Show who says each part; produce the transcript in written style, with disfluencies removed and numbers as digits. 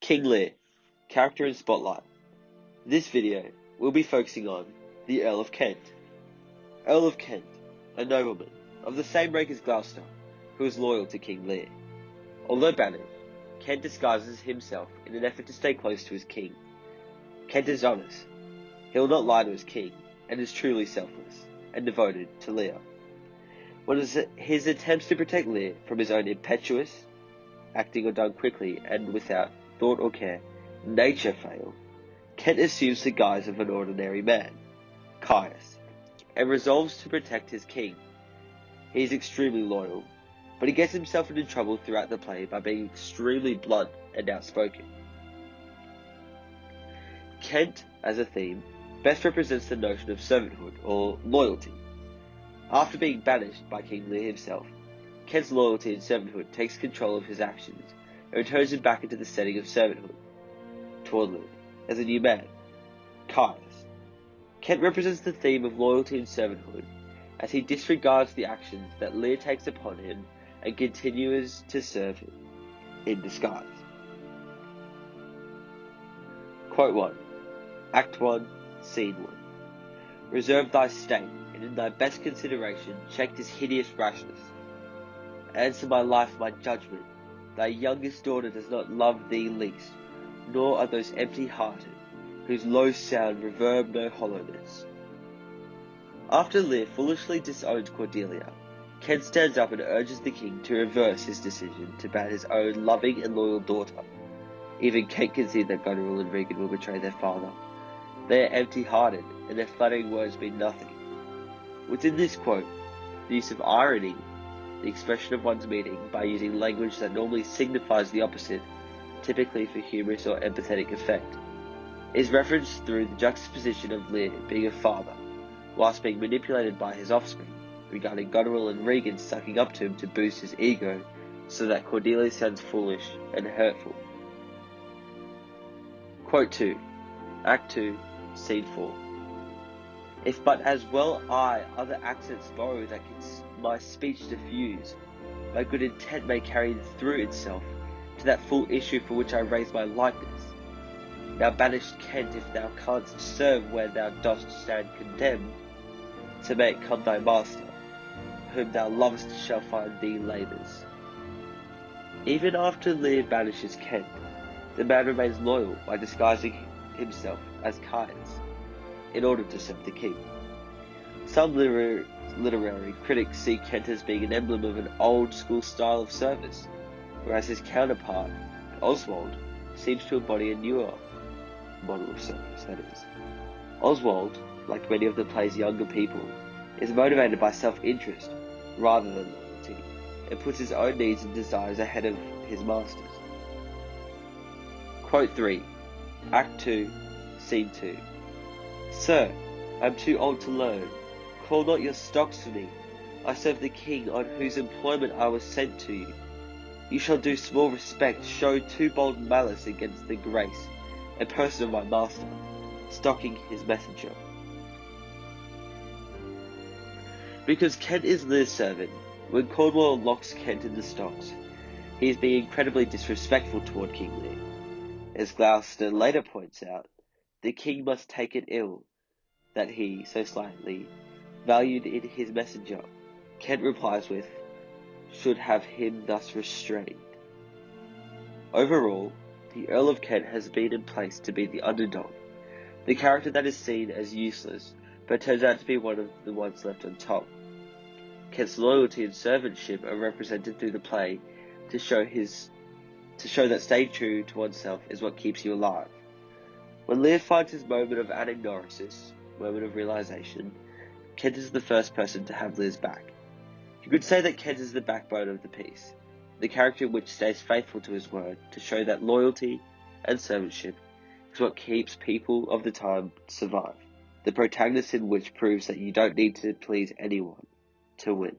Speaker 1: King Lear, character in Spotlight. This video, we'll be focusing on the Earl of Kent. Earl of Kent, a nobleman of the same rank as Gloucester, who was loyal to King Lear. Although banished, Kent disguises himself in an effort to stay close to his king. Kent is honest. He will not lie to his king, and is truly selfless and devoted to Lear. When his attempts to protect Lear from his own impetuous, acting or done quickly and without thought or care, nature fail, Kent assumes the guise of an ordinary man, Caius, and resolves to protect his king. He is extremely loyal, but he gets himself into trouble throughout the play by being extremely blunt and outspoken. Kent, as a theme, best represents the notion of servanthood or loyalty. After being banished by King Lear himself, Kent's loyalty and servanthood takes control of his actions and returns him back into the setting of servanthood toward Lear as a new man, Caius. Kent represents the theme of loyalty and servanthood as he disregards the actions that Lear takes upon him and continues to serve him in disguise. Quote 1. Act 1, Scene 1. Reserve thy state, and in thy best consideration check this hideous rashness. Answer my life, my judgment. Thy youngest daughter does not love thee least, nor are those empty-hearted, whose low sound reverb no hollowness. After Lear foolishly disowns Cordelia, Kent stands up and urges the king to reverse his decision to ban his own loving and loyal daughter. Even Kent can see that Goneril and Regan will betray their father. They are empty-hearted, and their flattering words mean nothing. Within this quote, the use of irony, the expression of one's meaning by using language that normally signifies the opposite, typically for humorous or empathetic effect, is referenced through the juxtaposition of Lear being a father, whilst being manipulated by his offspring, regarding Goneril and Regan sucking up to him to boost his ego so that Cordelia sounds foolish and hurtful. Quote 2. Act 2, Scene 4. If but as well I other accents borrow that can my speech diffuse, my good intent may carry through itself to that full issue for which I raise my likeness. Now banished Kent, if thou canst serve where thou dost stand condemned, so may it come thy master, whom thou lovest shall find thee labours. Even after Lear banishes Kent, the man remains loyal by disguising himself as Caius, in order to serve the king. Some literary critics see Kent as being an emblem of an old-school style of service, whereas his counterpart, Oswald, seems to embody a newer model of service, that is. Oswald, like many of the play's younger people, is motivated by self-interest rather than loyalty, and puts his own needs and desires ahead of his master's. Quote 3. Act 2, Scene 2. Sir, I am too old to learn. Call not your stocks for me. I serve the king on whose employment I was sent to you. You shall do small respect, show too bold malice against the grace and person of my master, stocking his messenger. Because Kent is Lear's servant, when Cornwall locks Kent in the stocks, he is being incredibly disrespectful toward King Lear. As Gloucester later points out, the king must take it ill that he, so slightly, valued in his messenger. Kent replies with, should have him thus restrained. Overall, the Earl of Kent has been in place to be the underdog, the character that is seen as useless, but turns out to be one of the ones left on top. Kent's loyalty and servantship are represented through the play to show that staying true to oneself is what keeps you alive. When Lear finds his moment of anagnosis, moment of realization, Kent is the first person to have Lear's back. You could say that Kent is the backbone of the piece, the character which stays faithful to his word to show that loyalty and servantship is what keeps people of the time survive, the protagonist in which proves that you don't need to please anyone to win.